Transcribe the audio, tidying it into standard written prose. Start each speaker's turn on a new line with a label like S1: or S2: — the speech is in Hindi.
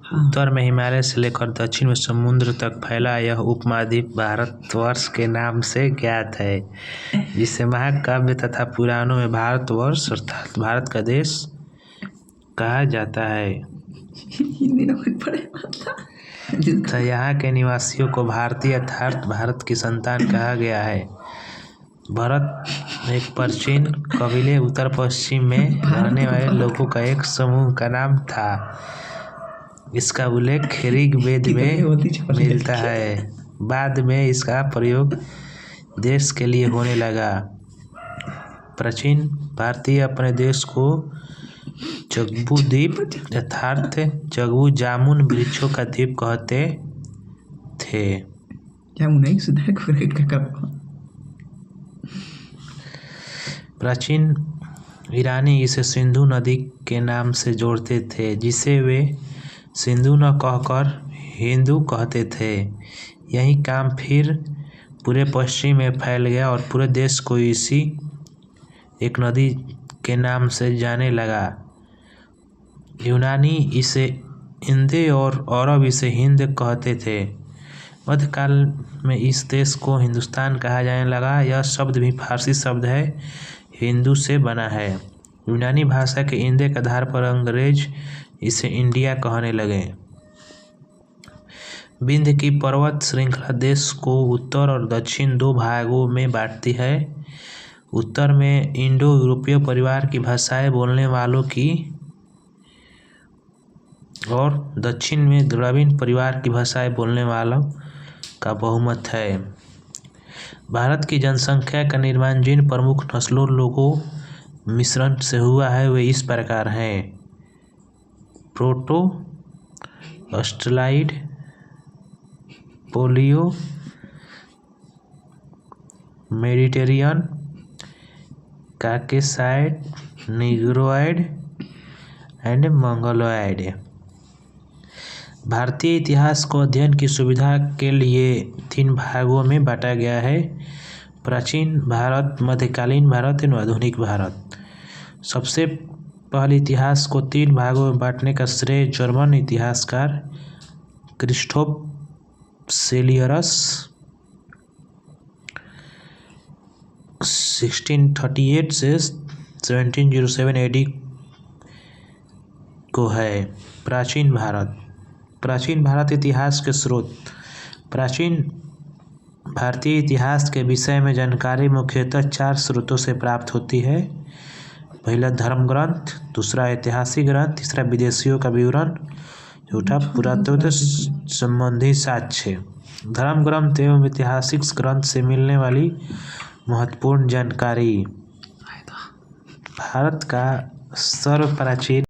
S1: उत्तर में हिमालय से लेकर दक्षिण में समुद्र तक फैला यह उपमहाद्वीप भारतवर्ष के नाम से ज्ञात है, जिसे महाकाव्य तथा पुराणों में भारतवर्ष अर्थात भारत का देश कहा जाता है। तो यहाँ के निवासियों को भारतीय अर्थात भारत की संतान कहा गया है। भरत एक प्राचीन कबीले उत्तर पश्चिम में रहने वाले लोगों का एक समूह का नाम था। इसका उल्लेख ऋग्वेद में मिलता है। बाद में इसका प्रयोग देश के लिए होने लगा। प्राचीन भारतीय अपने देश को जम्बू द्वीप अर्थात जम्बू जामुन वृक्षों का द्वीप कहते थे। प्राचीन ईरानी इसे सिंधु नदी के नाम से जोड़ते थे, जिसे वे सिंधु न कहकर हिंदू कहते थे। यही काम फिर पूरे पश्चिम में फैल गया और पूरे देश को इसी एक नदी के नाम से जाने लगा। यूनानी इसे इंदे और अरब इसे हिंद कहते थे। मध्यकाल में इस देश को हिंदुस्तान कहा जाने लगा। यह शब्द भी फारसी शब्द है, हिंदू से बना है। यूनानी भाषा के इंदे के आधार पर अंग्रेज इसे इंडिया कहने लगे। विंध्य की पर्वत श्रृंखला देश को उत्तर और दक्षिण दो भागों में बांटती है। उत्तर में इंडो यूरोपीय परिवार की भाषाएं बोलने वालों की और दक्षिण में द्रविड़ परिवार की भाषाएं बोलने वालों का बहुमत है। भारत की जनसंख्या का निर्माण जिन प्रमुख नस्लों लोगों मिश्रण से हुआ है वे इस प्रकार हैं: proto Australoid, polio, Mediterranean, Caucasoid, Negroid and Mongoloid. भारतीय इतिहास को अध्ययन की सुविधा के लिए 3 भागों में बांटा गया है: प्राचीन भारत, मध्यकालीन भारत एवं आधुनिक भारत। सबसे पहले इतिहास को 3 भागों में बांटने का श्रेय जर्मन इतिहासकार क्रिस्टोफ सेलियरस 1638 से 1707 AD को है। प्राचीन भारत इतिहास के स्रोत। प्राचीन भारतीय इतिहास के विषय में जानकारी मुख्यतः 4 स्रोतों से प्राप्त होती है। पहला धर्म ग्रंथ, दूसरा ऐतिहासिक ग्रंथ, तीसरा विदेशियों का विवरण, चौथा पुरातत्व संबंधी साक्ष्य। धर्म ग्रंथ एवं ऐतिहासिक ग्रंथ से मिलने वाली महत्वपूर्ण जानकारी। भारत का सर्वप्राचीन